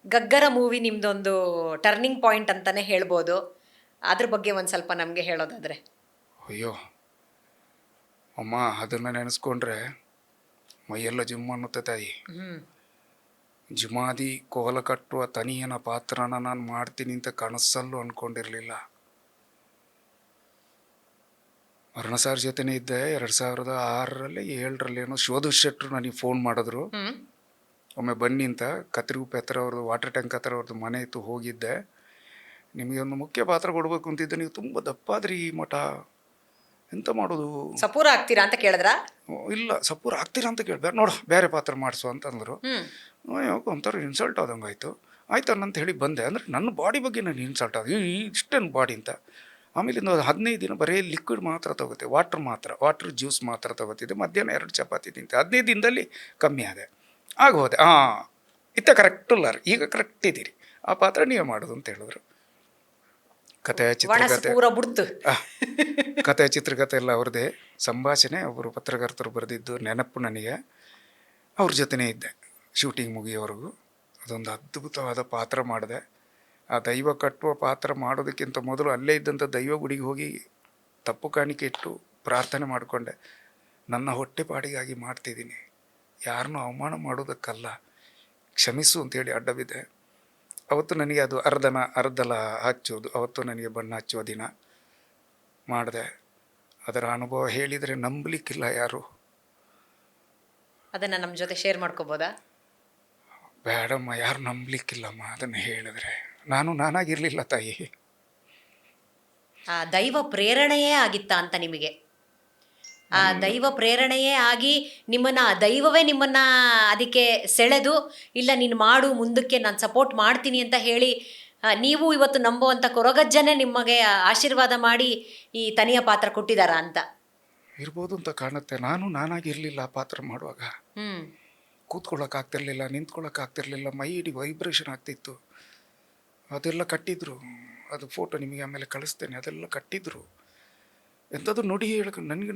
ಗಗ್ಗರ movie ನಿಮ್ದೊಂದು turning point ಅಂತಾನೆ ಹೇಳ್ಬೋದು. ಅದ್ರ ಬಗ್ಗೆ ಒಂದು ಸ್ವಲ್ಪ ನಮಗೆ ಹೇಳೋದಾದ್ರೆ. ಅಯ್ಯೋ ಅಮ್ಮ, ಅದನ್ನು ನೆನೆಸ್ಕೊಂಡ್ರೆ ಮೈಯೆಲ್ಲ ಜಿಮ್ ಅನ್ನುತ್ತೆ ತಾಯಿ. ಹ್ಮ್ ಜುಮಾದಿ ಕೋಲ ಕಟ್ಟುವ ತನಿಯನ ಪಾತ್ರನ ನಾನು ಮಾಡ್ತೀನಿ ಅಂತ ಕನಸಲ್ಲೂ ಅಂದ್ಕೊಂಡಿರಲಿಲ್ಲ. ಅರುಣ ಸಾರ್ ಜೊತೆನೇ ಇದ್ದೆ 2006ರಲ್ಲಿ 7ರಲ್ಲಿ ಏನೋ ಶೋಧ ಶೆಟ್ರು ನನಗೆ ಫೋನ್ ಮಾಡಿದ್ರು. ಹ್ಮ್ ಒಮ್ಮೆ ಬನ್ನಿ ಅಂತ. ಕತ್ರಿಗುಪ್ಪೆ ಹತ್ರ ಅವ್ರದ್ದು ವಾಟರ್ ಟ್ಯಾಂಕ್ ಹತ್ರ ಅವ್ರದ್ದು ಮನೆ ಇತ್ತು, ಹೋಗಿದ್ದೆ. ನಿಮಗೆ ಒಂದು ಮುಖ್ಯ ಪಾತ್ರ ಕೊಡಬೇಕು ಅಂತಿದ್ದೆ, ನೀವು ತುಂಬ ದಪ್ಪಾದ್ರಿ ಈ ಮಠ, ಎಂತ ಮಾಡೋದು? ಸಪೂರ ಆಗ್ತೀರಾ ಅಂತ ಕೇಳಿದ್ರ? ಇಲ್ಲ ಸಪೂರ್ ಆಗ್ತೀರಾ ಅಂತ ಕೇಳಿದೆ. ನೋಡು ಬೇರೆ ಪಾತ್ರ ಮಾಡಿಸು ಅಂತಂದರು. ಹ್ಮ್ ಯಾಕೆ ಒಂಥರ ಇನ್ಸಲ್ಟ್ ಆದಂಗೆ ಆಯಿತು. ಆಯ್ತು ಅಂತ ಹೇಳಿ ಬಂದೆ. ಅಂದರೆ ನನ್ನ ಬಾಡಿ ಬಗ್ಗೆ ನಾನು ಇನ್ಸಲ್ಟ್ ಆದ, ಇಷ್ಟೇನು ಬಾಡಿ ಅಂತ. ಆಮೇಲೆ ಒಂದು 15 ದಿನ ಬರೀ ಲಿಕ್ವಿಡ್ ಮಾತ್ರ ತಗೋತೆ, ವಾಟ್ರ್ ಜ್ಯೂಸ್ ಮಾತ್ರ ತಗೋತಿದ್ದೆ. ಮಧ್ಯಾಹ್ನ 2 ಚಪಾತಿ ತಿಂತೆ. 15 ದಿನದಲ್ಲಿ ಕಮ್ಮಿ ಆದೆ. ಆಗ ಹೋದೆ. ಇತ್ತ ಕರೆಕ್ಟ್ ಇಲ್ಲ, ಈಗ ಕರೆಕ್ಟ್ ಇದ್ದೀರಿ, ಆ ಪಾತ್ರ ನೀವೇ ಮಾಡೋದು ಅಂತ ಹೇಳಿದ್ರು. ಕತೆ, ಚಿತ್ರಕಥೆ, ಪೂರ ಬಿಡ್ತು. ಕತೆ ಚಿತ್ರಕಥೆ ಎಲ್ಲ ಅವ್ರದ್ದೇ. ಸಂಭಾಷಣೆ ಒಬ್ಬರು ಪತ್ರಕರ್ತರು ಬರೆದಿದ್ದು ನೆನಪು ನನಗೆ. ಅವ್ರ ಜೊತೆನೇ ಇದ್ದೆ ಶೂಟಿಂಗ್ ಮುಗಿಯೋವರೆಗೂ. ಅದೊಂದು ಅದ್ಭುತವಾದ ಪಾತ್ರ ಮಾಡಿದೆ. ಆ ದೈವ ಕಟ್ಟುವ ಪಾತ್ರ ಮಾಡೋದಕ್ಕಿಂತ ಮೊದಲು ಅಲ್ಲೇ ಇದ್ದಂಥ ದೈವ ಗುಡಿಗೆ ಹೋಗಿ ತಪ್ಪು ಕಾಣಿಕೆ ಇಟ್ಟು ಪ್ರಾರ್ಥನೆ ಮಾಡಿಕೊಂಡೆ. ನನ್ನ ಹೊಟ್ಟೆಪಾಡಿಗಾಗಿ ಮಾಡ್ತಿದ್ದೀನಿ, ಯಾರನ್ನೂ ಅವಮಾನ ಮಾಡೋದಕ್ಕಲ್ಲ, ಕ್ಷಮಿಸು ಅಂತೇಳಿ ಅಡ್ಡ ಬಿದ್ದೆ. ಅವತ್ತು ನನಗೆ ಅದು ಅರ್ಧಲ ಹಚ್ಚೋದು, ಅವತ್ತು ನನಗೆ ಬಣ್ಣ ಹಚ್ಚುವ ದಿನ ಮಾಡಿದೆ. ಅದರ ಅನುಭವ ಹೇಳಿದರೆ ನಂಬಲಿಕ್ಕಿಲ್ಲ ಯಾರು. ಅದನ್ನ ನಮ್ಮ ಜೊತೆ ಶೇರ್ ಮಾಡ್ಕೋಬೋದಾ? ಬೇಡಮ್ಮ, ಯಾರು ನಂಬಲಿಕ್ಕಿಲ್ಲಮ್ಮ ಅದನ್ನು ಹೇಳಿದ್ರೆ. ನಾನಾಗಿರಲಿಲ್ಲ ತಾಯಿ. ಆ ದೈವ ಪ್ರೇರಣೆಯೇ ಆಗಿತ್ತಾ ಅಂತ ನಿಮಗೆ? ಆ ದೈವ ಪ್ರೇರಣೆಯೇ ಆಗಿ ನಿಮ್ಮನ್ನ ದೈವವೇ ನಿಮ್ಮನ್ನ ಅದಕ್ಕೆ ಸೆಳೆದು, ಇಲ್ಲ ನೀನು ಮಾಡು, ಮುಂದಕ್ಕೆ ನಾನು ಸಪೋರ್ಟ್ ಮಾಡ್ತೀನಿ ಅಂತ ಹೇಳಿ ನೀವು ಇವತ್ತು ನಂಬುವಂಥ ಕೊರಗಜ್ಜನೇ ನಿಮಗೆ ಆಶೀರ್ವಾದ ಮಾಡಿ ಈ ತನಿಯ ಪಾತ್ರ ಕೊಟ್ಟಿದ್ದಾರಾ ಅಂತ? ಇರ್ಬೋದು ಅಂತ ಕಾಣುತ್ತೆ. ನಾನಾಗಿರಲಿಲ್ಲ ಆ ಪಾತ್ರ ಮಾಡುವಾಗ. ಕೂತ್ಕೊಳ್ಳೋಕ್ಕಾಗ್ತಿರ್ಲಿಲ್ಲ, ನಿಂತ್ಕೊಳ್ಳೋಕ್ಕಾಗ್ತಿರ್ಲಿಲ್ಲ, ಮೈ ಇಡೀ ವೈಬ್ರೇಷನ್ ಆಗ್ತಿತ್ತು. ಅದೆಲ್ಲ ಕಟ್ಟಿದ್ರು. ಅದು ಫೋಟೋ ನಿಮಗೆ ಆಮೇಲೆ ಕಳಿಸ್ತೇನೆ. ಅದೆಲ್ಲ ಕಟ್ಟಿದ್ರು. ಎಂಥದ್ದು ನುಡಿ ಹೇಳಕ್ಕೆ ನನಗೆ.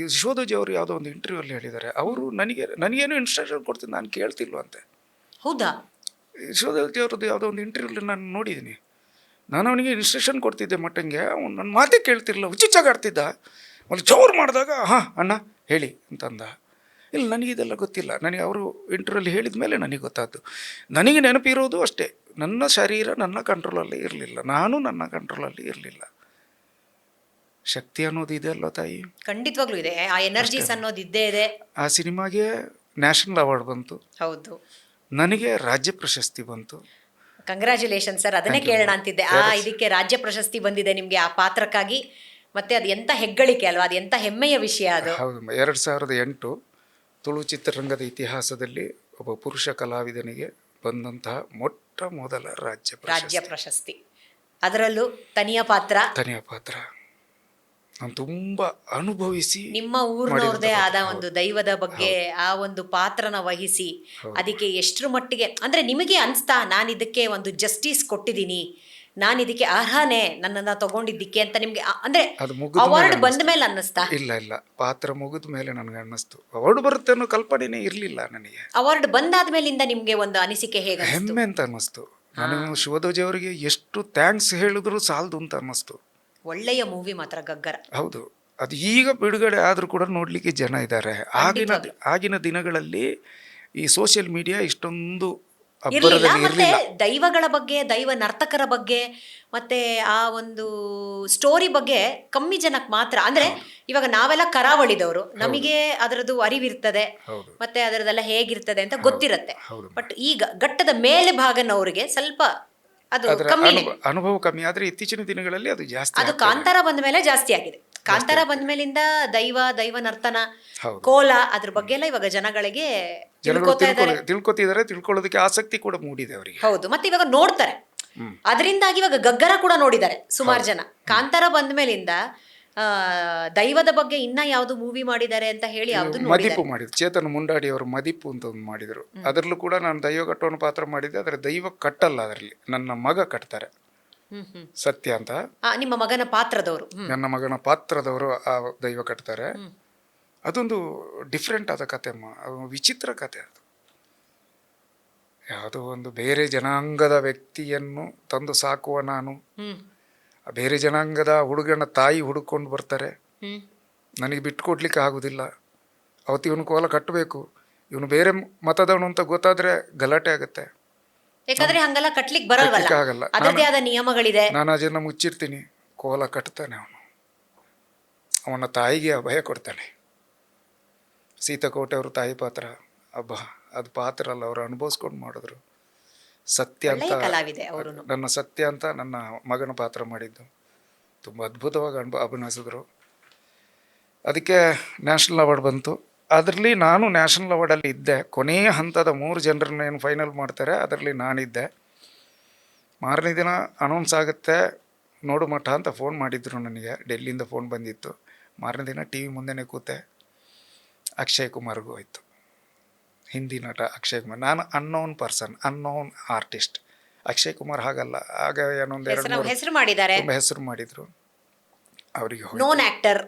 ಯಶೋಧಜಿ ಅವರು ಯಾವುದೋ ಒಂದು ಇಂಟರ್ವ್ಯೂಲ್ಲಿ ಹೇಳಿದ್ದಾರೆ, ಅವರು ನನಗೇನು ಇನ್ಸ್ಟ್ರಕ್ಷನ್ ಕೊಡ್ತೀನಿ, ನಾನು ಕೇಳ್ತಿಲ್ವಂತೆ. ಹೌದಾ? ಯಶೋಧಜಿ ಅವ್ರದ್ದು ಯಾವುದೋ ಒಂದು ಇಂಟರ್ವ್ಯೂಲ್ಲಿ ನಾನು ನೋಡಿದ್ದೀನಿ. ನಾನು ಅವನಿಗೆ ಇನ್ಸ್ಟ್ರಕ್ಷನ್ ಕೊಡ್ತಿದ್ದೆ ಮಟ್ಟಂಗೆ, ಅವ್ನು ನನ್ನ ಮಾತೇ ಕೇಳ್ತಿರಲಿಲ್ಲ, ಹುಚ್ಚುಚ್ಚಾಗಿ ಆಡ್ತಿದ್ದ. ಒಂದು ಜೋರು ಮಾಡಿದಾಗ ಅಣ್ಣ ಹೇಳಿ ಅಂತಂದ. ಇಲ್ಲ, ನನಗಿದೆಲ್ಲ ಗೊತ್ತಿಲ್ಲ. ನನಗೆ ಅವರು ಇಂಟರ್ವ್ಯೂಲ್ಲಿ ಹೇಳಿದ ಮೇಲೆ ನನಗೆ ಗೊತ್ತಾದ್ದು. ನನಗೆ ನೆನಪಿರೋದು ಅಷ್ಟೇ, ನನ್ನ ಶರೀರ ನನ್ನ ಕಂಟ್ರೋಲಲ್ಲಿ ಇರಲಿಲ್ಲ, ನಾನು ನನ್ನ ಕಂಟ್ರೋಲಲ್ಲಿ ಇರಲಿಲ್ಲ. ಶಕ್ತಿ ಅನ್ನೋದು ಇದೆ ಅಲ್ವ ತಾಯಿ? ಖಂಡಿತವಾಗ್ಲೂ ಇದೆ. ಆ ಎನರ್ಜೀಸ್ ಅನ್ನೋದು ಇದ್ದೇ ಇದೆ. ಆ ಸಿನಿಮಾಗೆ ನ್ಯಾಷನಲ್ ಅವಾರ್ಡ್ ಬಂತು. ಹೌದು, ನನಗೆ ರಾಜ್ಯ ಪ್ರಶಸ್ತಿ ಬಂತು. Congratulation sir. ಅದನ್ನೇ ಕೇಳೋಣ ಅಂತಿದ್ದೆ. ಇದಕ್ಕೆ ರಾಜ್ಯ ಪ್ರಶಸ್ತಿ ಬಂದಿದೆ ನಿಮಗೆ ಆ ಪಾತ್ರಕ್ಕಾಗಿ. ಮತ್ತೆ ಅದು ಎಂಥ ಹೆಗ್ಗಳಿಕೆ ಅಲ್ವಾ, ಅದು ಎಂಥ ಹೆಮ್ಮೆಯ ವಿಷಯ ಅದು. ಹೌದು. 2008 ತುಳು ಚಿತ್ರರಂಗದ ಇತಿಹಾಸದಲ್ಲಿ ಒಬ್ಬ ಪುರುಷ ಕಲಾವಿದನಿಗೆ ಬಂದಂತಹ ಮೊಟ್ಟ ಮೊದಲ ರಾಜ್ಯ ಪ್ರಶಸ್ತಿ. ಅದರಲ್ಲೂ ತನಿಯ ಪಾತ್ರ. ನಾನು ತುಂಬ ಅನುಭವಿಸಿ, ನಿಮ್ಮ ಊರಿನವ್ರದೇ ಆದ ಒಂದು ದೈವದ ಬಗ್ಗೆ ಆ ಒಂದು ಪಾತ್ರನ ವಹಿಸಿ ಅದಕ್ಕೆ ಎಷ್ಟರ ಮಟ್ಟಿಗೆ ಅಂದ್ರೆ ನಿಮಗೆ ಅನಿಸ್ತಾ, ನಾನು ಇದಕ್ಕೆ ಒಂದು ಜಸ್ಟಿಸ್ ಕೊಟ್ಟಿದ್ದೀನಿ, ನಾನು ಇದಕ್ಕೆ ಅರ್ಹನೇ, ನನ್ನನ್ನು ತಗೊಂಡಿದ್ದಕ್ಕೆ ಅಂತ ನಿಮ್ಗೆ ಅಂದ್ರೆ ಅವಾರ್ಡ್ ಬಂದ ಮೇಲೆ ಅನ್ನಿಸ್ತಾ? ಇಲ್ಲ, ಪಾತ್ರ ಮುಗಿದ ಮೇಲೆ ನನಗೆ ಅನ್ನಿಸ್ತು. ಅವಾರ್ಡ್ ಬರುತ್ತೆ ಅನ್ನೋ ಕಲ್ಪನೆನೇ ಇರಲಿಲ್ಲ ನನಗೆ. ಅವಾರ್ಡ್ ಬಂದಾದ್ಮೇಲಿಂದ ನಿಮ್ಗೆ ಒಂದು ಅನಿಸಿಕೆ ಹೇಗೆ? ಹೆಮ್ಮೆ ಅಂತ ಅನ್ನಿಸ್ತು. ನಾನು ಶಿವಧೋಜಿ ಅವರಿಗೆ ಎಷ್ಟು ಥ್ಯಾಂಕ್ಸ್ ಹೇಳಿದ್ರು ಸಾಲದು ಅಂತ ಅನ್ನಿಸ್ತು. ಒಳ್ಳೆಯ ಮೂವಿ ಮಾತ್ರ ಗಗ್ಗರ. ಹೌದು. ಅದು ಈಗ ಬಿಡುಗಡೆ ಆದರೂ ಕೂಡ ನೋಡಲಿಕ್ಕೆ ಜನ ಇದ್ದಾರೆ. ಆಗಿನ ದಿನಗಳಲ್ಲಿ ಈ ಸೋಷಿಯಲ್ ಮೀಡಿಯಾ ಇಷ್ಟೊಂದು ಮತ್ತೆ ದೈವಗಳ ಬಗ್ಗೆ, ದೈವ ನರ್ತಕರ ಬಗ್ಗೆ, ಮತ್ತೆ ಆ ಒಂದು ಸ್ಟೋರಿ ಬಗ್ಗೆ ಕಮ್ಮಿ ಜನಕ್ಕೆ ಮಾತ್ರ. ಅಂದ್ರೆ ಇವಾಗ ನಾವೆಲ್ಲ ಕರಾವಳಿದವರು, ನಮಗೆ ಅದರದ್ದು ಅರಿವಿರ್ತದೆ, ಮತ್ತೆ ಅದರದೆಲ್ಲ ಹೇಗಿರ್ತದೆ ಅಂತ ಗೊತ್ತಿರತ್ತೆ. ಬಟ್ ಈಗ ಘಟ್ಟದ ಮೇಲೆ ಭಾಗನವರಿಗೆ ಸ್ವಲ್ಪ ಅದು ಕಮ್ಮಿ, ಅನುಭವ ಕಮ್ಮಿ. ಆದ್ರೆ ಇತ್ತೀಚಿನ ದಿನಗಳಲ್ಲಿ ಅದು ಜಾಸ್ತಿ. ಅದು ಕಾಂತಾರ ಬಂದ ಮೇಲೆ ಜಾಸ್ತಿ ಆಗಿದೆ. ಕಾಂತಾರ ಬಂದ ಮೇಲಿಂದ ದೈವ ನರ್ತನ, ಕೋಲ ಅದ್ರ ಬಗ್ಗೆ ಎಲ್ಲ ಇವಾಗ ಜನಗಳಿಗೆ ತಿಳ್ಕೊತಿದ್ದಾರೆ, ತಿಳ್ಕೊಳ್ಳೋದಕ್ಕೆ ಆಸಕ್ತಿ ಕೂಡ ಮೂಡಿದೆ ಅವರಿಗೆ. ಹೌದು, ಮತ್ತೆ ಇವಾಗ ನೋಡ್ತಾರೆ. ಅದರಿಂದಾಗಿ ಇವಾಗ ಗಗ್ಗರ ಕೂಡ ನೋಡಿದ್ದಾರೆ ಸುಮಾರು ಜನ. ಕಾಂತಾರ ಬಂದ ಮೇಲಿಂದ ದೈವದ ಬಗ್ಗೆ ಇನ್ನ ಯಾವ್ದು ಮೂವಿ ಮಾಡಿದ್ದಾರೆ ಅಂತ ಹೇಳಿ ಯಾವ್ದು ಮದಿಪು ಮಾಡಿದ್ರು. ಚೇತನ್ ಮುಂಡಾಡಿ ಅವರು ಮದಿಪು ಅಂತ ಒಂದು ಮಾಡಿದ್ರು. ಅದರಲ್ಲೂ ಕೂಡ ನಾನು ದೈವ ಕಟ್ಟೋನ ಪಾತ್ರ ಮಾಡಿದ್ದೆ. ಆದರೆ ದೈವ ಕಟ್ಟಲ್ಲ, ಅದರಲ್ಲಿ ನನ್ನ ಮಗ ಕಟ್ತಾರೆ, ಸತ್ಯ ಅಂತ. ನಿಮ್ಮ ಮಗನ ಪಾತ್ರದವರು? ನನ್ನ ಮಗನ ಪಾತ್ರದವರು ಆ ದೈವ ಕಟ್ತಾರೆ. ಅದೊಂದು ಡಿಫ್ರೆಂಟ್ ಆದ ಕತೆ ಅಮ್ಮ, ವಿಚಿತ್ರ ಕತೆ ಅದು. ಯಾವುದೋ ಒಂದು ಬೇರೆ ಜನಾಂಗದ ವ್ಯಕ್ತಿಯನ್ನು ತಂದು ಸಾಕುವ ನಾನು, ಹ್ಮ್ ಆ ಬೇರೆ ಜನಾಂಗದ ಹುಡುಗನ ತಾಯಿ ಹುಡುಕೊಂಡು ಬರ್ತಾರೆ, ಹ್ಮ್ ನನಗೆ ಬಿಟ್ಟುಕೊಡ್ಲಿಕ್ಕೆ ಆಗೋದಿಲ್ಲ. ಅವತ್ತು ಇವನು ಕೋಲ ಕಟ್ಟಬೇಕು, ಇವನು ಬೇರೆ ಮತದವನು ಅಂತ ಗೊತ್ತಾದರೆ ಗಲಾಟೆ ಆಗುತ್ತೆ. ಯಾಕಂದ್ರೆ ಹಂಗೆಲ್ಲ ಕಟ್ಲಿಕ್ಕೆ ಬರಲ್ವಲ್ಲ, ಕಟ್ಲಿಕ್ಕೆ ಆಗಲ್ಲ. ಅದರದೇ ಆದ ನಿಯಮಗಳಿದೆ. ನಾನು ಅದನ್ನು ಮುಚ್ಚಿರ್ತೀನಿ, ಕೋಲ ಕಟ್ತಾನೆ ಅವನು. ಅವನ ತಾಯಿಗೆ ಅಭಯ ಕೊಡ್ತಾನೆ. ಸೀತಾಕೋಟೆ ಅವ್ರ ತಾಯಿ ಪಾತ್ರ ಅದು ಪಾತ್ರ ಅಲ್ಲ, ಅವರು ಅನುಭವಿಸ್ಕೊಂಡು ಮಾಡಿದ್ರು. ಸತ್ಯ ಅಂತ ಒಳ್ಳೆಯ ಕಲಾವಿದೆ ಅವರು. ನನ್ನ ಸತ್ಯ ಅಂತ ನನ್ನ ಮಗನ ಪಾತ್ರ ಮಾಡಿದ್ದು ತುಂಬ ಅದ್ಭುತವಾಗಿ ಅಭಿನಯಿಸಿದ್ರು. ಅದಕ್ಕೆ ನ್ಯಾಷನಲ್ ಅವಾರ್ಡ್ ಬಂತು. ಅದರಲ್ಲಿ ನಾನು ನ್ಯಾಷನಲ್ ಅವಾರ್ಡಲ್ಲಿ ಇದ್ದೆ. ಕೊನೆಯ ಹಂತದ 3 ಜನರನ್ನ ಏನು ಫೈನಲ್ ಮಾಡ್ತಾರೆ ಅದರಲ್ಲಿ ನಾನಿದ್ದೆ. ಮಾರನೇ ದಿನ ಅನೌನ್ಸ್ ಆಗುತ್ತೆ ನೋಡು ಮಠ ಅಂತ ಫೋನ್ ಮಾಡಿದ್ರು ನನಗೆ, ಡೆಲ್ಲಿಯಿಂದ ಫೋನ್ ಬಂದಿತ್ತು. ಮಾರನೇ ದಿನ ಟಿ ವಿ ಮುಂದೆನೇ ಕೂತೆ. ಅಕ್ಷಯ್ ಕುಮಾರ್ಗೂ ಹೋಯ್ತು, ಹಿಂದಿ ನಟ ಅಕ್ಷಯ್ ಕುಮಾರ್. ನಾನು unknown person, unknown artist. Akshay Kumar ಹಾಗಲ್ಲ, ಆಗ ಏನೊಂದು 2-3 ಹೆಸರು ಮಾಡಿದ್ದಾರೆ, ತುಂಬ ಹೆಸರು ಮಾಡಿದರು. ಅವರಿಗೆ ನೋನ್ ಆಕ್ಟರ್.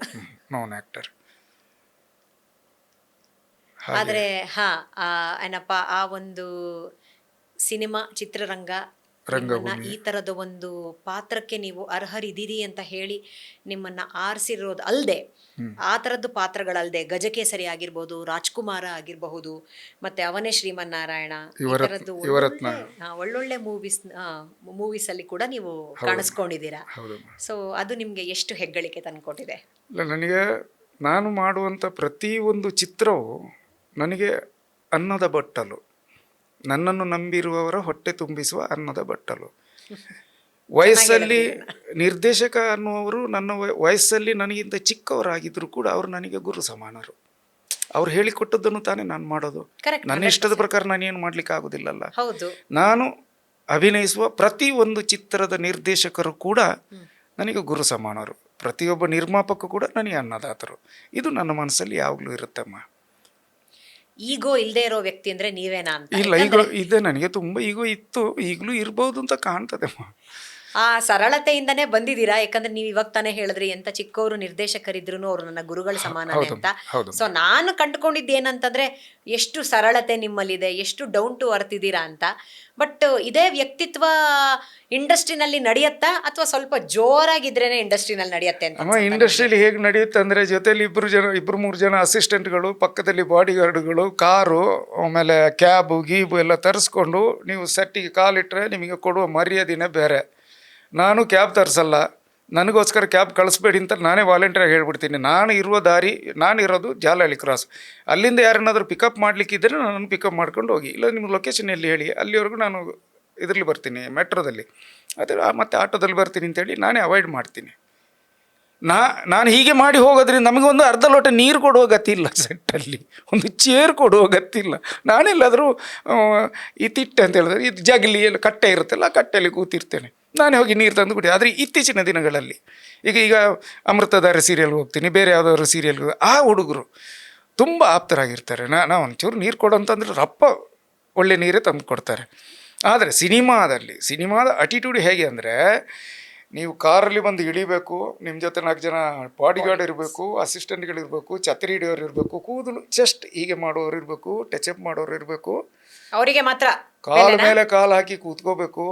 Non actor. ಆದ್ರೆ ಏನಪ್ಪ, ಆ ಒಂದು ಸಿನಿಮಾ ಚಿತ್ರರಂಗ ನಿಮ್ಮನ್ನ ಈ ತರದ ಒಂದು ಪಾತ್ರಕ್ಕೆ ನೀವು ಅರ್ಹರಿದ್ದೀರಿ ಅಂತ ಹೇಳಿ ನಿಮ್ಮನ್ನ ಆರಿಸಿರೋದು ಅಲ್ಲದೆ, ಆ ತರದ್ದು ಪಾತ್ರಗಳಲ್ಲದೆ ಗಜಕೇಸರಿ ಆಗಿರ್ಬೋದು, ರಾಜ್ಕುಮಾರ ಆಗಿರಬಹುದು, ಮತ್ತೆ ಅವನೇ ಶ್ರೀಮನ್ನಾರಾಯಣ, ಈ ತರದ್ದು ಒಳ್ಳೊಳ್ಳೆ ಮೂವೀಸ್ ಅಲ್ಲಿ ಕೂಡ ನೀವು ಕಾಣಿಸ್ಕೊಂಡಿದ್ದೀರಾ. ಸೊ ಅದು ನಿಮ್ಗೆ ಎಷ್ಟು ಹೆಗ್ಗಳಿಕೆ ತಂದ್ಕೊಟ್ಟಿದೆ? ನನಗೆ ನಾನು ಮಾಡುವಂಥ ಪ್ರತಿಯೊಂದು ಚಿತ್ರವು ನನಗೆ ಅನ್ನದ ಬಟ್ಟಲು, ನನ್ನನ್ನು ನಂಬಿರುವವರ ಹೊಟ್ಟೆ ತುಂಬಿಸುವ ಅನ್ನದ ಬಟ್ಟಲು. ವಯಸ್ಸಲ್ಲಿ ನಿರ್ದೇಶಕ ಅನ್ನುವರು ನನ್ನ ವಯಸ್ಸಲ್ಲಿ ನನಗಿಂತ ಚಿಕ್ಕವರಾಗಿದ್ದರೂ ಕೂಡ ಅವರು ನನಗೆ ಗುರು ಸಮಾನರು. ಅವ್ರು ಹೇಳಿಕೊಟ್ಟದ್ದನ್ನು ತಾನೇ ನಾನು ಮಾಡೋದು. ನನ್ನ ಇಷ್ಟದ ಪ್ರಕಾರ ನಾನೇನು ಮಾಡ್ಲಿಕ್ಕೆ ಆಗೋದಿಲ್ಲಲ್ಲ. ನಾನು ಅಭಿನಯಿಸುವ ಪ್ರತಿಯೊಂದು ಚಿತ್ರದ ನಿರ್ದೇಶಕರು ಕೂಡ ನನಗೆ ಗುರು ಸಮಾನರು. ಪ್ರತಿಯೊಬ್ಬ ನಿರ್ಮಾಪಕ ಕೂಡ ನನಗೆ ಅನ್ನದಾತರು. ಇದು ನನ್ನ ಮನಸ್ಸಲ್ಲಿ ಯಾವಾಗಲೂ ಇರುತ್ತಮ್ಮ. ಈಗೋ ಇಲ್ಲದೆ ಇರೋ ವ್ಯಕ್ತಿ ಅಂದ್ರೆ ನೀವೇನಾ ಅಂತ? ಇಲ್ಲ, ಈಗೋ ಇದೆ, ನನಗೆ ತುಂಬ ಈಗೋ ಇತ್ತು, ಈಗಲೂ ಇರ್ಬೋದು ಅಂತ ಕಾಣ್ತದೆಮ್ಮ. ಆ ಸರಳತೆಯಿಂದನೇ ಬಂದಿದ್ದೀರಾ. ಯಾಕಂದ್ರೆ ನೀವು ಇವಾಗ ತಾನೇ ಹೇಳಿದ್ರಿ, ಎಂತ ಚಿಕ್ಕವರು ನಿರ್ದೇಶಕರಿದ್ರು ಅವರು ನನ್ನ ಗುರುಗಳ ಸಮಾನನೇ ಅಂತ. ಸೊ ನಾನು ಕಂಡುಕೊಂಡಿದ್ದು ಏನಂತಂದ್ರೆ, ಎಷ್ಟು ಸರಳತೆ ನಿಮ್ಮಲ್ಲಿದೆ, ಎಷ್ಟು ಡೌನ್ ಟು ಅರ್ತ್ ಇದ್ದೀರಾ ಅಂತ. ಬಟ್ ಇದೇ ವ್ಯಕ್ತಿತ್ವ ಇಂಡಸ್ಟ್ರಿನಲ್ಲಿ ನಡೆಯತ್ತಾ, ಅಥವಾ ಸ್ವಲ್ಪ ಜೋರಾಗಿದ್ರೇನೆ ಇಂಡಸ್ಟ್ರಿನಲ್ಲಿ ನಡೆಯತ್ತೆ ಅಂತ? ಅಮ್ಮ, ಇಂಡಸ್ಟ್ರಿಯಲ್ಲಿ ಹೇಗೆ ನಡೆಯುತ್ತೆ ಅಂದರೆ, ಜೊತೆಯಲ್ಲಿ 2-3 ಜನ ಅಸಿಸ್ಟೆಂಟ್ಗಳು, ಪಕ್ಕದಲ್ಲಿ ಬಾಡಿ ಗಾರ್ಡ್ಗಳು, ಕಾರು, ಆಮೇಲೆ ಕ್ಯಾಬು ಗೀಬು ಎಲ್ಲ ತರಿಸ್ಕೊಂಡು ನೀವು ಸೆಟ್ಟಿಗೆ ಕಾಲಿಟ್ಟರೆ ನಿಮಗೆ ಕೊಡುವ ಮರ್ಯಾದೆನೇ ಬೇರೆ. ನಾನು ಕ್ಯಾಬ್ ತರಿಸಲ್ಲ, ನನಗೋಸ್ಕರ ಕ್ಯಾಬ್ ಕಳಿಸ್ಬೇಡಿ ಅಂತ ನಾನೇ ವಾಲಂಟಿಯರ್ ಹೇಳ್ಬಿಡ್ತೀನಿ. ನಾನು ಇರುವ ದಾರಿ, ನಾನಿರೋದು ಜಾಲಹಳ್ಳಿ ಕ್ರಾಸ್. ಅಲ್ಲಿಂದ ಯಾರನ್ನಾದರೂ ಪಿಕಪ್ ಮಾಡಲಿಕ್ಕಿದ್ದರೆ ನನ್ನನ್ನು ಪಿಕಪ್ ಮಾಡ್ಕೊಂಡು ಹೋಗಿ, ಇಲ್ಲ ನಿಮ್ಮ ಲೊಕೇಶನ್ ಎಲ್ಲಿ ಹೇಳಿ, ಅಲ್ಲಿವರೆಗೂ ನಾನು ಇದರಲ್ಲಿ ಬರ್ತೀನಿ, ಮೆಟ್ರೋದಲ್ಲಿ, ಅಥವಾ ಮತ್ತೆ ಆಟೋದಲ್ಲಿ ಬರ್ತೀನಿ ಅಂತೇಳಿ ನಾನೇ ಅವಾಯ್ಡ್ ಮಾಡ್ತೀನಿ. ನಾನು ಹೀಗೆ ಮಾಡಿ ಹೋಗೋದ್ರಿಂದ ನಮಗೊಂದು ಅರ್ಧ ಲೋಟ ನೀರು ಕೊಡುವ ಗತಿ ಇಲ್ಲ, ಸೆಟ್ಟಲ್ಲಿ ಒಂದು ಚೇರ್ ಕೊಡುವ ಗತಿ ಇಲ್ಲ. ನಾನೆಲ್ಲಾದರೂ ಈ ತಿಟ್ಟೆ ಅಂತ ಹೇಳಿದ್ರೆ, ಇದು ಜಗಲಿ ಎಲ್ಲ ಕಟ್ಟೆ ಇರುತ್ತಲ್ಲ, ಕಟ್ಟೆಯಲ್ಲಿ ಕೂತಿರ್ತೇನೆ, ನಾನೇ ಹೋಗಿ ನೀರು ತಂದು ಕುಡಿ. ಆದರೆ ಇತ್ತೀಚಿನ ದಿನಗಳಲ್ಲಿ ಈಗ ಅಮೃತಧಾರೆ ಸೀರಿಯಲ್ಗೆ ಹೋಗ್ತೀನಿ, ಬೇರೆ ಯಾವುದಾದ್ರು ಸೀರಿಯಲ್ಗೆ, ಆ ಹುಡುಗರು ತುಂಬ ಆಪ್ತರಾಗಿರ್ತಾರೆ. ನಾ ಒಂಚೂರು ನೀರು ಕೊಡು ಅಂತಂದ್ರೆ ರಪ್ಪ ಒಳ್ಳೆ ನೀರೇ ತಂದು ಕೊಡ್ತಾರೆ. ಆದರೆ ಸಿನಿಮಾದ ಅಟಿಟ್ಯೂಡ್ ಹೇಗೆ ಅಂದರೆ, ನೀವು ಕಾರಲ್ಲಿ ಬಂದು ಇಳಿಬೇಕು, ನಿಮ್ಮ ಜೊತೆ 4 ಜನ ಬಾಡಿ ಗಾರ್ಡ್ ಇರಬೇಕು, ಅಸಿಸ್ಟೆಂಟ್ಗಳಿರಬೇಕು, ಛತ್ರಿ ಹಿಡಿಯೋರು ಇರಬೇಕು, ಕೂದಲು ಜಸ್ಟ್ ಹೀಗೆ ಮಾಡೋರು ಇರಬೇಕು, ಟಚಪ್ ಮಾಡೋರು ಇರಬೇಕು, ಅವರಿಗೆ ಮಾತ್ರ ಕಾಲ ಮೇಲೆ ಕಾಲು ಹಾಕಿ ಕೂತ್ಕೋಬೇಕು,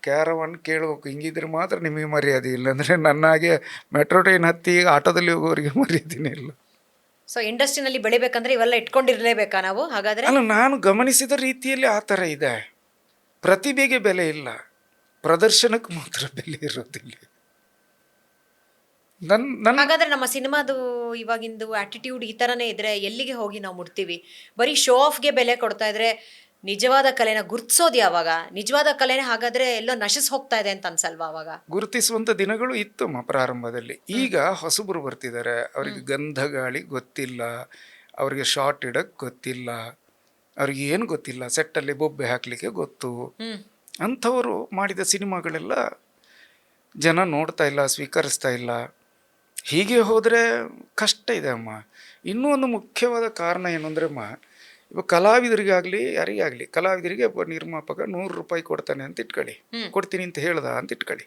ಕ್ಯಾರವನ್ ಕೇಳಬೇಕು. ಹಿಂಗಿದ್ರೆ ಮಾತ್ರ ನಿಮಗೆ ಮರ್ಯಾದೆ. ಇಲ್ಲಾಂದರೆ ನನ್ನಾಗೆ ಮೆಟ್ರೋ ಟ್ರೈನ್ ಹತ್ತಿ ಆಟೋದಲ್ಲಿ ಹೋಗೋರಿಗೆ ಮರ್ಯಾದೆನೇ ಇಲ್ಲ. ಸೊ ಇಂಡಸ್ಟ್ರಿನಲ್ಲಿ ಬೆಳಿಬೇಕಂದ್ರೆ ಇವೆಲ್ಲ ಇಟ್ಕೊಂಡಿರಲೇಬೇಕಾ ನಾವು? ಹಾಗಾದರೆ ಅಲ್ಲ, ನಾನು ಗಮನಿಸಿದ ರೀತಿಯಲ್ಲಿ ಆ ಥರ ಇದೆ. ಪ್ರತಿಭೆಗೆ ಬೆಲೆ ಇಲ್ಲ, ಪ್ರದರ್ಶನಕ್ಕೆ ಮಾತ್ರ ಬೆಲೆ ಇರೋದಿಲ್ಲ. ಹಾಗಾದ್ರೆ ನಮ್ಮ ಸಿನಿಮಾದು ಇವಾಗಿಂದು ಆಟಿಟ್ಯೂಡ್ ಈ ಥರನೇ ಇದ್ರೆ ಎಲ್ಲಿಗೆ ಹೋಗಿ ನಾವು ಮುಟ್ತೀವಿ? ಬರೀ ಶೋ ಆಫ್ಗೆ ಬೆಲೆ ಕೊಡ್ತಾ ಇದ್ರೆ ನಿಜವಾದ ಕಲೆನ ಗುರುತಿಸೋದು ಯಾವಾಗ? ನಿಜವಾದ ಕಲೆನೇ ಹಾಗಾದ್ರೆ ಎಲ್ಲೋ ನಶಿಸ್ ಹೋಗ್ತಾ ಇದೆ ಅಂತ ಅನ್ಸಲ್ವಾ? ಅವಾಗ ಗುರುತಿಸುವಂಥ ದಿನಗಳು ಇತ್ತು ಪ್ರಾರಂಭದಲ್ಲಿ. ಈಗ ಹೊಸಬರು ಬರ್ತಿದ್ದಾರೆ, ಅವರಿಗೆ ಗಂಧ ಗಾಳಿ ಗೊತ್ತಿಲ್ಲ, ಅವರಿಗೆ ಶಾರ್ಟ್ ಇಡಕ್ಕೆ ಗೊತ್ತಿಲ್ಲ, ಅವ್ರಿಗೆ ಏನು ಗೊತ್ತಿಲ್ಲ, ಸೆಟ್ಟಲ್ಲಿ ಬೊಬ್ಬೆ ಹಾಕಲಿಕ್ಕೆ ಗೊತ್ತು. ಅಂಥವರು ಮಾಡಿದ ಸಿನಿಮಾಗಳೆಲ್ಲ ಜನ ನೋಡ್ತಾ ಇಲ್ಲ, ಸ್ವೀಕರಿಸ್ತಾ ಇಲ್ಲ. ಹೀಗೆ ಹೋದರೆ ಕಷ್ಟ ಇದೆ ಅಮ್ಮ. ಇನ್ನೂ ಒಂದು ಮುಖ್ಯವಾದ ಕಾರಣ ಏನು ಅಂದರೆ ಅಮ್ಮ, ಇವಾಗ ಕಲಾವಿದರಿಗಾಗಲಿ ಯಾರಿಗಾಗಲಿ, ಕಲಾವಿದರಿಗೆ ಒಬ್ಬ ನಿರ್ಮಾಪಕ 100 ರೂಪಾಯಿ ಕೊಡ್ತಾನೆ ಅಂತ ಇಟ್ಕೊಳ್ಳಿ, ಕೊಡ್ತೀನಿ ಅಂತ ಹೇಳ್ದ ಅಂತ ಇಟ್ಕೊಳ್ಳಿ.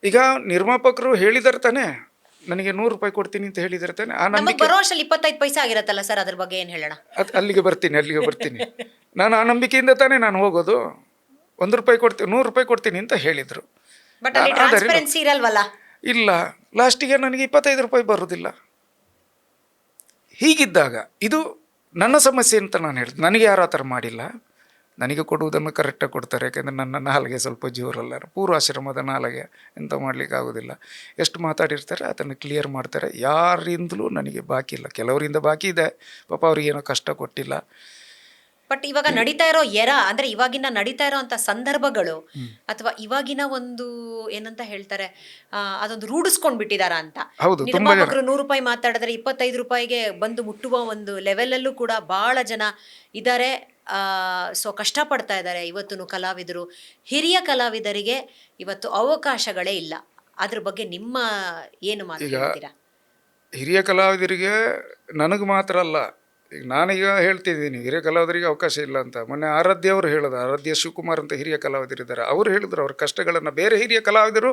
ಈಗ ನಿರ್ಮಾಪಕರು ಹೇಳಿದಾರೆ ತಾನೇ, ನನಗೆ 100 ರೂಪಾಯಿ ಕೊಡ್ತೀನಿ ಅಂತ ಹೇಳಿದ್ರೆ ತಾನೆ ಆ ನಮಗ್ ನಂಬಿಕೆ. ಬರೋ ಅಷ್ಟಲ್ಲಿ 25 ಪೈಸೆ ಆಗಿರತ್ತಲ್ಲ ಸರ್, ಅದ್ರ ಬಗ್ಗೆ ಏನ್ ಹೇಳೋಣ? ಅಲ್ಲಿಗೆ ಬರ್ತೀನಿ. ನಾನು ಆ ನಂಬಿಕೆಯಿಂದ ತಾನೇ ನಾನು ಹೋಗೋದು. 1 ರೂಪಾಯಿ ಕೊಡ್ತೀನಿ, 100 ರೂಪಾಯಿ ಕೊಡ್ತೀನಿ ಅಂತ ಹೇಳಿದರು. ಬಟ್ ಅಲ್ಲಿ ಟ್ರಾನ್ಸ್ಪರೆನ್ಸಿ ಇರಲ್ವಲ್ಲ. ಇಲ್ಲ, ಲಾಸ್ಟಿಗೆ ನನಗೆ 25 ರೂಪಾಯಿ ಬರೋದಿಲ್ಲ. ಹೀಗಿದ್ದಾಗ ಇದು ನನ್ನ ಸಮಸ್ಯೆ ಅಂತ ನಾನು ಹೇಳ್ತೀನಿ. ನನಗೆ ಯಾರು ಆ ಥರ ಮಾಡಿಲ್ಲ. ನನಗೆ ಕೊಡುವುದನ್ನು ಕರೆಕ್ಟಾಗಿ ಕೊಡ್ತಾರೆ. ಯಾಕೆಂದರೆ ನನ್ನ ನಾಲಿಗೆ ಸ್ವಲ್ಪ ಜೋರಲ್ಲ, ಪೂರ್ವಾಶ್ರಮದ ನಾಲಿಗೆ, ಎಂತ ಮಾಡಲಿಕ್ಕೆ ಆಗೋದಿಲ್ಲ. ಎಷ್ಟು ಮಾತಾಡಿರ್ತಾರೆ ಅದನ್ನು ಕ್ಲಿಯರ್ ಮಾಡ್ತಾರೆ. ಯಾರಿಂದಲೂ ನನಗೆ ಬಾಕಿ ಇಲ್ಲ. ಕೆಲವರಿಂದ ಬಾಕಿ ಇದೆ, ಪಾಪ ಅವ್ರಿಗೇನೋ ಕಷ್ಟ ಕೊಟ್ಟಿಲ್ಲ. ಬಟ್ ಇವಾಗ ನಡೀತಾ ಇರೋ ಅಂದ್ರೆ ಇವಾಗಿನ ನಡೀತಾ ಇರೋ ಅಂತ ಸಂದರ್ಭಗಳು ಅಥವಾ ಇವಾಗಿನ ಒಂದು ಏನಂತ ಹೇಳ್ತಾರೆ, ಅದೊಂದು ರೂಢಿಸ್ಕೊಂಡ್ ಬಿಟ್ಟಿದಾರ ಅಂತ. ಹೌದು, ನಿರ್ಮಾಪಕರು 100 ರೂಪಾಯಿ ಮಾತಾಡಿದ್ರೆ 25 ರೂಪಾಯಿಗೆ ಬಂದು ಮುಟ್ಟುವ ಒಂದು ಲೆವೆಲಲ್ಲೂ ಕೂಡ ಬಹಳ ಜನ ಇದ್ದಾರೆ. ಸೊ ಕಷ್ಟಪಡ್ತಾ ಇದ್ದಾರೆ ಇವತ್ತು ಕಲಾವಿದರು. ಹಿರಿಯ ಕಲಾವಿದರಿಗೆ ಇವತ್ತು ಅವಕಾಶಗಳೇ ಇಲ್ಲ. ಅದ್ರ ಬಗ್ಗೆ ನಿಮ್ಮ ಏನು ಮಾತು ಹೇಳ್ತೀರಾ? ಹಿರಿಯ ಕಲಾವಿದರಿಗೆ ನನಗೆ ಮಾತ್ರ ಅಲ್ಲ, ಈಗ ನಾನೀಗ ಹೇಳ್ತಿದ್ದೀನಿ ಹಿರಿಯ ಕಲಾವಿದರಿಗೆ ಅವಕಾಶ ಇಲ್ಲ ಅಂತ. ಮೊನ್ನೆ ಆರಾಧ್ಯ ಅವರು ಹೇಳೋದು, ಆರಾಧ್ಯ ಶಿವಕುಮಾರ್ ಅಂತ ಹಿರಿಯ ಕಲಾವಿದರಿದ್ದಾರೆ, ಅವರು ಹೇಳಿದ್ರು ಅವ್ರ ಕಷ್ಟಗಳನ್ನು. ಬೇರೆ ಹಿರಿಯ ಕಲಾವಿದರು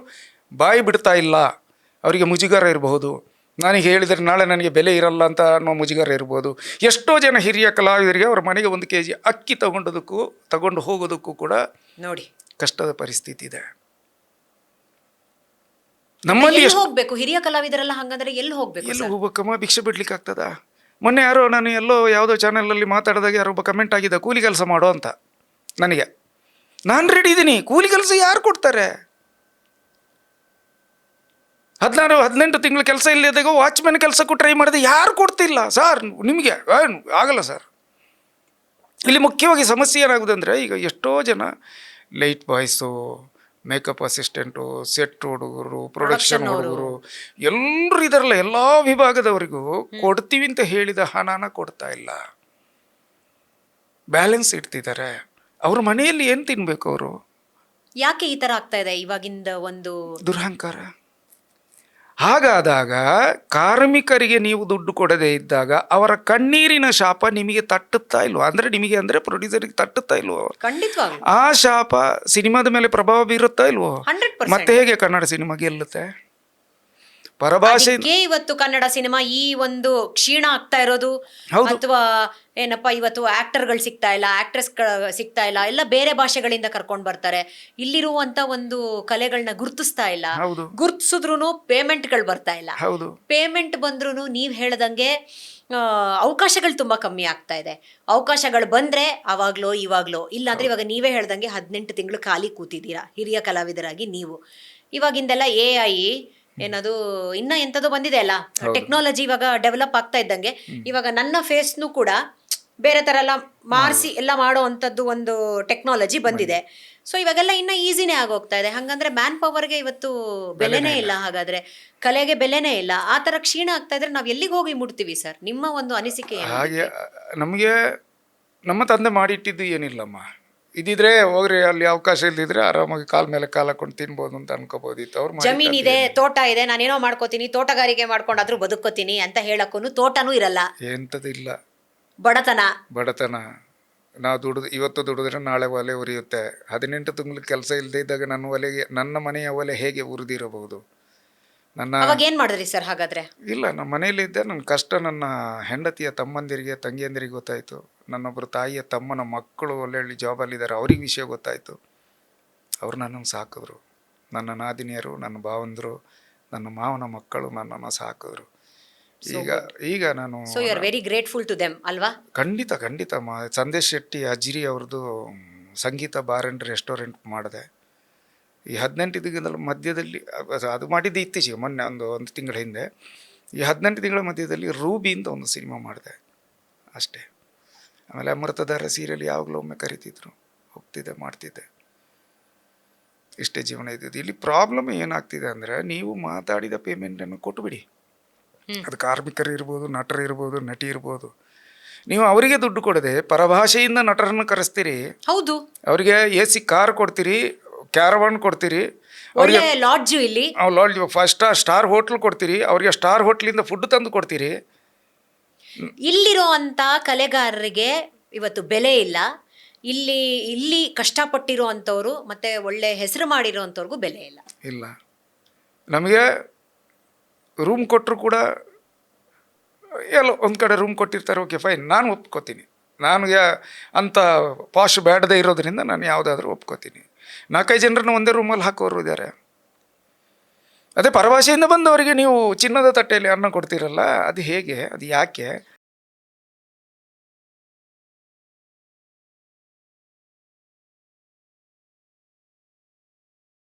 ಬಾಯಿ ಬಿಡ್ತಾ ಇಲ್ಲ, ಅವರಿಗೆ ಮುಜುಗರ ಇರಬಹುದು. ನನಗೆ ಹೇಳಿದರೆ ನಾಳೆ ನನಗೆ ಬೆಲೆ ಇರಲ್ಲ ಅಂತ ಅನ್ನೋ ಮುಜುಗರ ಇರ್ಬೋದು. ಎಷ್ಟೋ ಜನ ಹಿರಿಯ ಕಲಾವಿದರಿಗೆ ಅವ್ರ ಮನೆಗೆ 1 kg ಅಕ್ಕಿ ತಗೊಂಡು ಹೋಗೋದಕ್ಕೂ ಕೂಡ ನೋಡಿ ಕಷ್ಟದ ಪರಿಸ್ಥಿತಿ ಇದೆ. ನಮ್ಮಲ್ಲಿ ಹೋಗ್ಬೇಕು ಹಿರಿಯ ಕಲಾವಿದರೆಲ್ಲ, ಹಂಗಂದ್ರೆ ಎಲ್ಲಿ ಹೋಗ್ಬೇಕು? ಎಲ್ಲಿ ಹೋಗ್ಬೇಕಮ್ಮ? ಭಿಕ್ಷೆ ಬಿಡ್ಲಿಕ್ಕೆ ಆಗ್ತದ? ಮೊನ್ನೆ ಯಾರೋ ನಾನು ಎಲ್ಲೋ ಯಾವುದೋ ಚಾನಲಲ್ಲಿ ಮಾತಾಡಿದಾಗ ಯಾರೊಬ್ಬ ಕಮೆಂಟ್ ಆಗಿದೆ, ಕೂಲಿ ಕೆಲಸ ಮಾಡೋ ಅಂತ. ನನಗೆ ನಾನು ರೆಡಿ ಇದ್ದೀನಿ, ಕೂಲಿ ಕೆಲಸ ಯಾರು ಕೊಡ್ತಾರೆ? 16-18 ತಿಂಗಳು ಕೆಲಸ ಇಲ್ಲದಾಗ ವಾಚ್ಮ್ಯಾನ್ ಕೆಲಸಕ್ಕೂ ಟ್ರೈ ಮಾಡಿದೆ, ಯಾರು ಕೊಡ್ತಿಲ್ಲ ಸರ್. ನಿಮಗೆ ಆಗಲ್ಲ ಸರ್. ಇಲ್ಲಿ ಮುಖ್ಯವಾಗಿ ಸಮಸ್ಯೆ ಏನಾಗುತ್ತೆ ಅಂದರೆ, ಈಗ ಎಷ್ಟೋ ಜನ light boys, makeup assistant, set ಹುಡುಗರು, ಪ್ರೊಡಕ್ಷನ್ ಹುಡುಗರು ಎಲ್ಲರೂ ಇದರಲ್ಲ, ಎಲ್ಲ ವಿಭಾಗದವರಿಗೂ ಕೊಡ್ತೀವಿ ಅಂತ ಹೇಳಿದ ಹಣನ ಕೊಡ್ತಾ ಇಲ್ಲ. ಬ್ಯಾಲೆನ್ಸ್ ಇಡ್ತಿದ್ದಾರೆ. ಅವ್ರ ಮನೆಯಲ್ಲಿ ಏನು ತಿನ್ಬೇಕು ಅವರು? ಯಾಕೆ ಈ ಥರ ಆಗ್ತಾ ಇದೆ ಇವಾಗಿಂದ ಒಂದು ದುರಹಂಕಾರ. ಹಾಗಾದಾಗ ಕಾರ್ಮಿಕರಿಗೆ ನೀವು ದುಡ್ಡು ಕೊಡದೇ ಇದ್ದಾಗ ಅವರ ಕಣ್ಣೀರಿನ ಶಾಪ ನಿಮಗೆ ತಟ್ಟುತ್ತಾ ಇಲ್ವೋ? ಅಂದರೆ ಪ್ರೊಡ್ಯೂಸರಿಗೆ ತಟ್ಟುತ್ತಾ ಇಲ್ವೋ? ಖಂಡಿತವಾಗ್ಲೂ ಆ ಶಾಪ ಸಿನಿಮಾದ ಮೇಲೆ ಪ್ರಭಾವ ಬೀರುತ್ತಾ ಇಲ್ವೋ? 100%. ಮತ್ತೆ ಹೇಗೆ ಕನ್ನಡ ಸಿನಿಮಾ ಗೆಲ್ಲುತ್ತೆ? ಪರಭಾಷೆ ಇವತ್ತು ಕನ್ನಡ ಸಿನಿಮಾ ಈ ಒಂದು ಕ್ಷೀಣ ಆಗ್ತಾ ಇರೋದು, ಅಥವಾ ಏನಪ್ಪಾ ಇವತ್ತು ಆಕ್ಟರ್ಗಳು ಸಿಗ್ತಾ ಇಲ್ಲ, ಆಕ್ಟ್ರೆಸ್ ಸಿಗ್ತಾ ಇಲ್ಲ, ಎಲ್ಲ ಬೇರೆ ಭಾಷೆಗಳಿಂದ ಕರ್ಕೊಂಡ್ ಬರ್ತಾರೆ. ಇಲ್ಲಿರುವಂತ ಒಂದು ಕಲೆಗಳನ್ನ ಗುರ್ತಿಸ್ತಾ ಇಲ್ಲ. ಗುರ್ತಿಸಿದ್ರು ಪೇಮೆಂಟ್ಗಳು ಬರ್ತಾ ಇಲ್ಲ. ಪೇಮೆಂಟ್ ಬಂದ್ರು ನೀವ್ ಹೇಳ್ದಂಗೆ ಅವಕಾಶಗಳು ತುಂಬಾ ಕಮ್ಮಿ ಆಗ್ತಾ ಇದೆ. ಅವಕಾಶಗಳು ಬಂದ್ರೆ ಅವಾಗ್ಲೋ ಇವಾಗ್ಲೋ, ಇಲ್ಲಾಂದ್ರೆ ಇವಾಗ ನೀವೇ ಹೇಳ್ದಂಗೆ 18 ತಿಂಗಳು ಖಾಲಿ ಕೂತಿದ್ದೀರಾ ಹಿರಿಯ ಕಲಾವಿದರಾಗಿ ನೀವು. ಇವಾಗಿಂದೆಲ್ಲ AI ಏನದು ಇನ್ನ ಎಂತದೋ ಬಂದಿದೆ ಅಲ್ಲ, ಟೆಕ್ನಾಲಜಿ ಇವಾಗ ಡೆವಲಪ್ ಆಗ್ತಾ ಇದ್ದಂಗೆ ಇವಾಗ ನನ್ನ ಫೇಸ್ನು ಕೂಡ ಬೇರೆ ತರ ಎಲ್ಲ ಮಾರ್ಸಿ ಎಲ್ಲ ಮಾಡೋ ಅಂತದ್ದು ಒಂದು ಟೆಕ್ನಾಲಜಿ ಬಂದಿದೆ. ಸೊ ಇವಾಗೆಲ್ಲ ಇನ್ನ ಈಸಿನೇ ಆಗೋಗ್ತಾ ಇದೆ. ಹಂಗಂದ್ರೆ ಮ್ಯಾನ್ ಪವರ್ಗೆ ಇವತ್ತು ಬೆಲೆನೇ ಇಲ್ಲ, ಹಾಗಾದ್ರೆ ಕಲೆಗೆ ಬೆಲೆನೇ ಇಲ್ಲ. ಆ ತರ ಕ್ಷೀಣ ಆಗ್ತಾ ಇದ್ರೆ ನಾವ್ ಎಲ್ಲಿಗೆ ಹೋಗಿ ಮುಟ್ತೀವಿ ಸರ್? ನಿಮ್ಮ ಒಂದು ಅನಿಸಿಕೆ ಹಾಗೆ. ನಮಗೆ ನಮ್ಮ ತಂದೆ ಮಾಡಿಟ್ಟಿದ್ದು ಏನಿಲ್ಲಮ್ಮ. ಇದಿದ್ರೆ ಹೋಗ್ರಿ, ಅಲ್ಲಿ ಅವಕಾಶ ಇಲ್ದಿದ್ರೆ ಆರಾಮಾಗಿ ಕಾಲ ಮೇಲೆ ಕಾಲ ಹಾಕೊಂಡು ತಿನ್ಬೋದು ಅಂತ ಅನ್ಕೋಬೋದಿತ್ತು. ಅವ್ರು ಜಮೀನಿದೆ, ತೋಟ ಇದೆ, ನಾನೇನೋ ಮಾಡ್ಕೋತೀನಿ, ತೋಟಗಾರಿಕೆ ಮಾಡ್ಕೊಂಡಾದ್ರೂ ಬದುಕೋತೀನಿ ಅಂತ ಹೇಳಕ್ಕೂ ತೋಟನೂ ಇರಲ್ಲ, ಎಂಥದಿಲ್ಲ. ಬಡತನ. ನಾವು ಇವತ್ತು ದುಡಿದ್ರೆ ನಾಳೆ ಒಲೆ ಉರಿಯುತ್ತೆ. 18 ತಿಂಗಳು ಕೆಲಸ ಇಲ್ಲದೆ ಇದ್ದಾಗ ನನ್ನ ಮನೆಯ ಒಲೆ ಹೇಗೆ ಉರಿದಿರಬಹುದು? ಏನ್ ಮಾಡಿದ್ರಿ ಸರ್ ಹಾಗಾದ್ರೆ? ಇಲ್ಲ, ನಮ್ಮ ಮನೆಯಲ್ಲಿ ಇದ್ದೆ. ನನ್ನ ಕಷ್ಟ ನನ್ನ ಹೆಂಡತಿಯ ತಮ್ಮಂದಿರಿಗೆ, ತಂಗಿಯಂದಿರಿಗೆ ಗೊತ್ತಾಯಿತು. ನನ್ನೊಬ್ಬರು ತಾಯಿಯ ತಮ್ಮನ ಮಕ್ಕಳು ಒಳ್ಳೆ ಜಾಬಲ್ಲಿದ್ದಾರೆ, ಅವ್ರಿಗೆ ವಿಷಯ ಗೊತ್ತಾಯಿತು. ಅವ್ರು ನನ್ನನ್ನು ಸಾಕಿದ್ರು. ನನ್ನ ನಾದಿನಿಯರು, ನನ್ನ ಭಾವಂದರು, ನನ್ನ ಮಾವನ ಮಕ್ಕಳು ನನ್ನನ್ನು ಸಾಕಿದ್ರು. ಈಗ ನಾನು ವೆರಿ ಗ್ರೇಟ್ಫುಲ್ ಟು ದೆಮ್ ಅಲ್ವಾ? ಖಂಡಿತ. ಸಂದೇಶ್ ಶೆಟ್ಟಿ ಅಜ್ರಿ ಅವ್ರದ್ದು ಸಂಗೀತ ಬಾರ್ ಆ್ಯಂಡ್ ರೆಸ್ಟೋರೆಂಟ್ ಮಾಡಿದೆ. ಈ 18 ತಿಂಗಳ ಮಧ್ಯದಲ್ಲಿ ಅದು ಮಾಡಿದ್ದು ಇತ್ತೀಚೆಗೆ, ಮೊನ್ನೆ ಒಂದು ತಿಂಗಳ ಹಿಂದೆ. ಈ 18 ತಿಂಗಳ ಮಧ್ಯದಲ್ಲಿ ರೂಬಿ ಅಂತ ಒಂದು ಸಿನಿಮಾ ಮಾಡಿದೆ ಅಷ್ಟೇ. ಆಮೇಲೆ ಅಮೃತಧಾರ ಸೀರಿಯಲ್ ಯಾವಾಗಲೂ ಒಮ್ಮೆ ಕರಿತಿದ್ರು, ಹೋಗ್ತಿದ್ದೆ, ಮಾಡ್ತಿದ್ದೆ. ಇಷ್ಟೇ ಜೀವನ ಇದ್ದಿದ್ದು. ಇಲ್ಲಿ ಪ್ರಾಬ್ಲಮ್ ಏನಾಗ್ತಿದೆ ಅಂದರೆ, ನೀವು ಮಾತಾಡಿದ ಪೇಮೆಂಟನ್ನು ಕೊಟ್ಟುಬಿಡಿ. ಅದು ಕಾರ್ಮಿಕರು ಇರ್ಬೋದು, ನಟರು ಇರ್ಬೋದು, ನಟಿ ಇರ್ಬೋದು. ನೀವು ಅವರಿಗೆ ದುಡ್ಡು ಕೊಡದೆ ಪರಭಾಷೆಯಿಂದ ನಟರನ್ನು ಕರೆಸ್ತೀರಿ. ಹೌದು, ಅವರಿಗೆ AC ಕಾರ್ ಕೊಡ್ತೀರಿ, ಕ್ಯಾರವಾನ್ ಕೊಡ್ತೀರಿ, ಅವ್ರಿಗೆ ಲಾಡ್ಜ್, ಇಲ್ಲಿ ಲಾಡ್ಜ್ 5 ಸ್ಟಾರ್ ಹೋಟ್ಲ್ ಕೊಡ್ತೀರಿ, ಅವ್ರಿಗೆ ಸ್ಟಾರ್ ಹೋಟ್ಲಿಂದ ಫುಡ್ ತಂದು ಕೊಡ್ತೀರಿ. ಇಲ್ಲಿರೋ ಅಂತ ಕಲೆಗಾರರಿಗೆ ಇವತ್ತು ಬೆಲೆ ಇಲ್ಲ. ಇಲ್ಲಿ ಕಷ್ಟಪಟ್ಟಿರೋ ಅಂಥವ್ರು ಮತ್ತೆ ಒಳ್ಳೆ ಹೆಸರು ಮಾಡಿರೋ ಅಂಥವ್ರಿಗೂ ಬೆಲೆ ಇಲ್ಲ. ನಮಗೆ ರೂಮ್ ಕೊಟ್ಟರು ಕೂಡ ಎಲ್ಲೋ ಒಂದು ಕಡೆ ರೂಮ್ ಕೊಟ್ಟಿರ್ತಾರೆ, ಓಕೆ ಫೈನ್, ನಾನು ಒಪ್ಕೋತೀನಿ. ನಾನು ಅಂಥ ಪಾಶ್ ಬೇಡದೇ ಇರೋದ್ರಿಂದ ನಾನು ಯಾವುದಾದ್ರೂ ಒಪ್ಕೋತೀನಿ. 4-5 ಜನರನ್ನು ಒಂದೇ ರೂಮಲ್ಲಿ ಹಾಕೋರು ಇದ್ದಾರೆ. ಅದೇ ಪರಭಾಷೆಯಿಂದ ಬಂದವರಿಗೆ ನೀವು ಚಿನ್ನದ ತಟ್ಟೆಯಲ್ಲಿ ಅನ್ನ ಕೊಡ್ತೀರಲ್ಲ, ಅದು ಹೇಗೆ, ಅದು ಯಾಕೆ?